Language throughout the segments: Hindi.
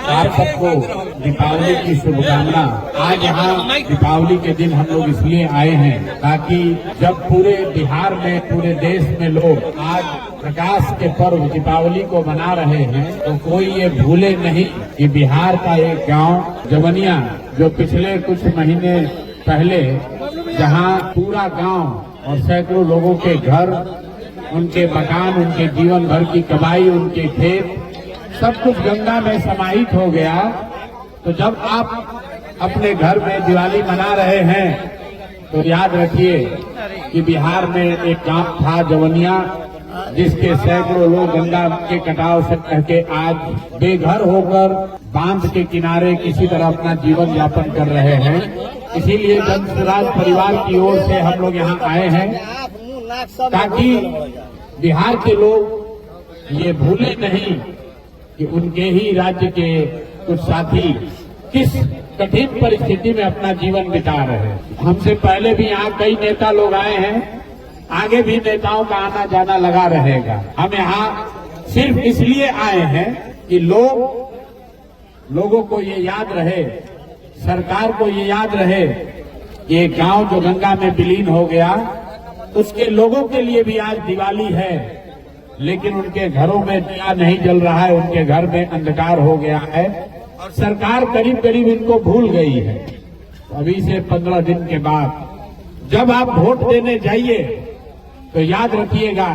आप सबको दीपावली की शुभकामना। आज यहाँ दीपावली के दिन हम लोग इसलिए आए हैं ताकि जब पूरे बिहार में, पूरे देश में लोग आज प्रकाश के पर्व दीपावली को मना रहे हैं, तो कोई ये भूले नहीं कि बिहार का एक गांव जवनिया, जो पिछले कुछ महीने पहले जहां पूरा गांव और सैकड़ों लोगों के घर, उनके मकान, उनके जीवन भर की कमाई, उनके खेत, सब कुछ गंगा में समाहित हो गया। तो जब आप अपने घर में दिवाली मना रहे हैं तो याद रखिए कि बिहार में एक गांव था जवनिया, जिसके सैकड़ों लोग गंगा के कटाव से कह के आज बेघर होकर बांध के किनारे किसी तरह अपना जीवन यापन कर रहे हैं। इसीलिए जन स्वराज परिवार की ओर से हम लोग यहाँ आए हैं ताकि बिहार के लोग ये भूले नहीं कि उनके ही राज्य के कुछ साथी किस कठिन परिस्थिति में अपना जीवन बिता रहे हैं। हमसे पहले भी यहाँ कई नेता लोग आए हैं, आगे भी नेताओं का आना जाना लगा रहेगा। हम यहाँ सिर्फ इसलिए आए हैं कि लोगों को ये याद रहे, सरकार को ये याद रहे, ये गांव जो गंगा में विलीन हो गया, उसके लोगों के लिए भी आज दिवाली है, लेकिन उनके घरों में दिया नहीं जल रहा है, उनके घर में अंधकार हो गया है और सरकार करीब करीब इनको भूल गई है। अभी से 15 दिन के बाद जब आप वोट देने जाइए तो याद रखिएगा,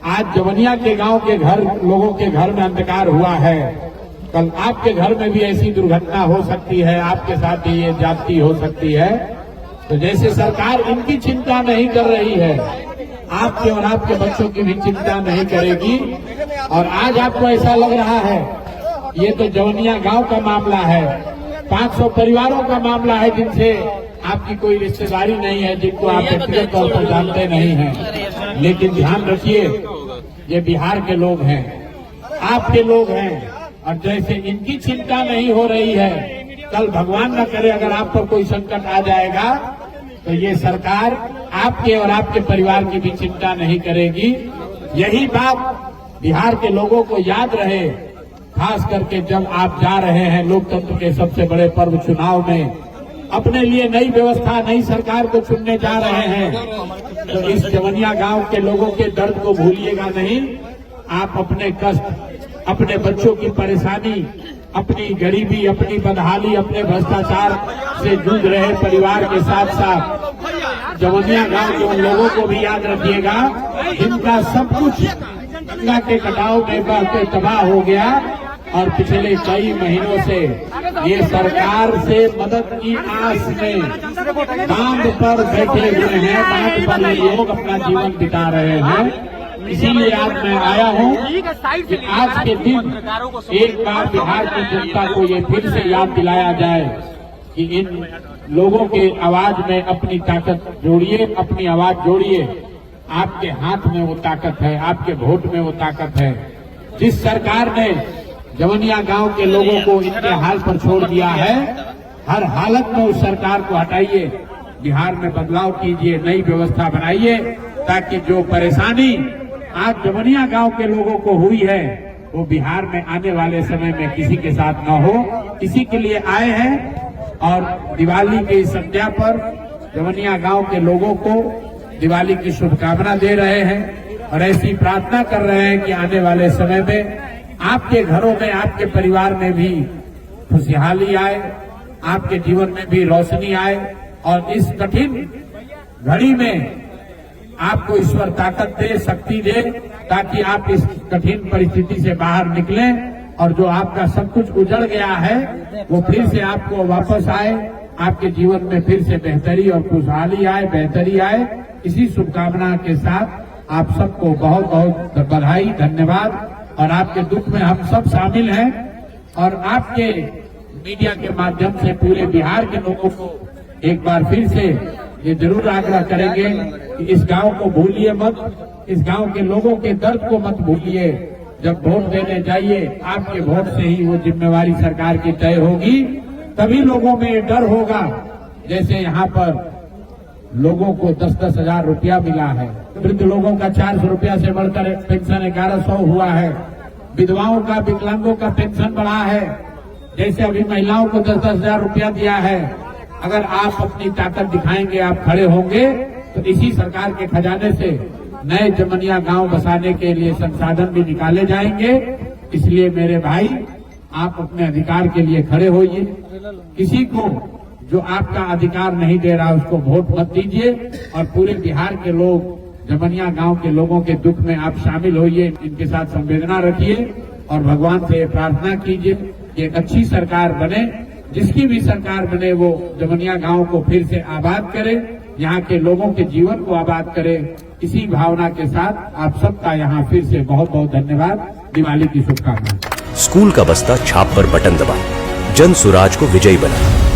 आज जवनिया के गांव के घर, लोगों के घर में अंधकार हुआ है, कल आपके घर में भी ऐसी दुर्घटना हो सकती है, आपके साथ भी ये जाति हो सकती है। तो जैसे सरकार इनकी चिंता नहीं कर रही है, आपके और आपके बच्चों की भी चिंता नहीं करेगी। और आज आपको ऐसा लग रहा है ये तो जवनिया गांव का मामला है, 500 परिवारों का मामला है जिनसे आपकी कोई रिश्तेदारी नहीं है, जिनको आप व्यक्तिगत तौर पर जानते नहीं हैं। लेकिन ध्यान रखिए, ये बिहार के लोग हैं, आपके लोग हैं, और जैसे इनकी चिंता नहीं हो रही है, कल भगवान न करे अगर आप पर कोई संकट आ जाएगा तो ये सरकार आपके और आपके परिवार की भी चिंता नहीं करेगी। यही बात बिहार के लोगों को याद रहे, खास करके जब आप जा रहे हैं लोकतंत्र के सबसे बड़े पर्व चुनाव में, अपने लिए नई व्यवस्था, नई सरकार को चुनने जा रहे हैं, तो इस जवनिया गांव के लोगों के दर्द को भूलिएगा नहीं। आप अपने कष्ट, अपने बच्चों की परेशानी, अपनी गरीबी, अपनी बदहाली, अपने भ्रष्टाचार से जूझ रहे परिवार के साथ साथ जवनिया गांव के उन लोगों को भी याद रखिएगा जिनका सब कुछ गंगा के कटाव में बह के तबाह हो गया और पिछले कई महीनों से ये सरकार से मदद की आस में बांध पर बैठे हुए हैं, बांध पर ये लोग अपना जीवन बिता रहे हैं। इसीलिए आज मैं आया हूँ कि आज के दिन एक बार बिहार की जनता को ये फिर से याद दिलाया जाए कि इन लोगों के आवाज में अपनी ताकत जोड़िए, अपनी आवाज जोड़िए। आपके हाथ में वो ताकत है, आपके वोट में वो ताकत है। जिस सरकार ने जवनिया गांव के लोगों को इनके हाल पर छोड़ दिया है, हर हालत में उस सरकार को हटाइए, बिहार में बदलाव कीजिए, नई व्यवस्था बनाइए, ताकि जो परेशानी आज जवनिया गांव के लोगों को हुई है वो बिहार में आने वाले समय में किसी के साथ न हो। इसी के लिए आए हैं और दिवाली के इस संध्या पर जवनिया गांव के लोगों को दिवाली की शुभकामना दे रहे हैं और ऐसी प्रार्थना कर रहे हैं कि आने वाले समय में आपके घरों में, आपके परिवार में भी खुशहाली आए, आपके जीवन में भी रोशनी आए और इस कठिन घड़ी में आपको ईश्वर ताकत दे, शक्ति दे, ताकि आप इस कठिन परिस्थिति से बाहर निकलें और जो आपका सब कुछ उजड़ गया है वो फिर से आपको वापस आए, आपके जीवन में फिर से बेहतरी और खुशहाली आए, बेहतरी आए। इसी शुभकामना के साथ आप सबको बहुत बहुत बधाई, धन्यवाद। और आपके दुख में हम सब शामिल हैं और आपके मीडिया के माध्यम से पूरे बिहार के लोगों को एक बार फिर से ये जरूर आग्रह करेंगे कि इस गांव को भूलिए मत, इस गांव के लोगों के दर्द को मत भूलिए। जब वोट देने जाइए, आपके वोट से ही वो जिम्मेवारी सरकार की तय होगी, तभी लोगों में ये डर होगा। जैसे यहाँ पर लोगों को 10-10 हजार रुपया मिला है, वृद्ध लोगों का 400 रुपया से बढ़कर पेंशन 1100 हुआ है, विधवाओं का, विकलांगों का पेंशन बढ़ा है, जैसे अभी महिलाओं को 10-10 हजार रुपया दिया है, अगर आप अपनी ताकत दिखाएंगे, आप खड़े होंगे, तो इसी सरकार के खजाने से नए जमनिया गांव बसाने के लिए संसाधन भी निकाले जाएंगे। इसलिए मेरे भाई, आप अपने अधिकार के लिए खड़े होइए। किसी को जो आपका अधिकार नहीं दे रहा उसको वोट मत दीजिए, और पूरे बिहार के लोग, जमनिया गांव के लोगों के दुख में आप शामिल होइए, इनके साथ संवेदना रखिए और भगवान से प्रार्थना कीजिए कि एक अच्छी सरकार बने। जिसकी भी सरकार बने वो जमनिया गांव को फिर से आबाद करे, यहाँ के लोगों के जीवन को आबाद करे। इसी भावना के साथ आप सबका यहाँ फिर से बहुत बहुत धन्यवाद। दिवाली की शुभकामनाएं। स्कूल का बस्ता छाप पर बटन दबाएं, जन सुराज को विजयी बनाएं।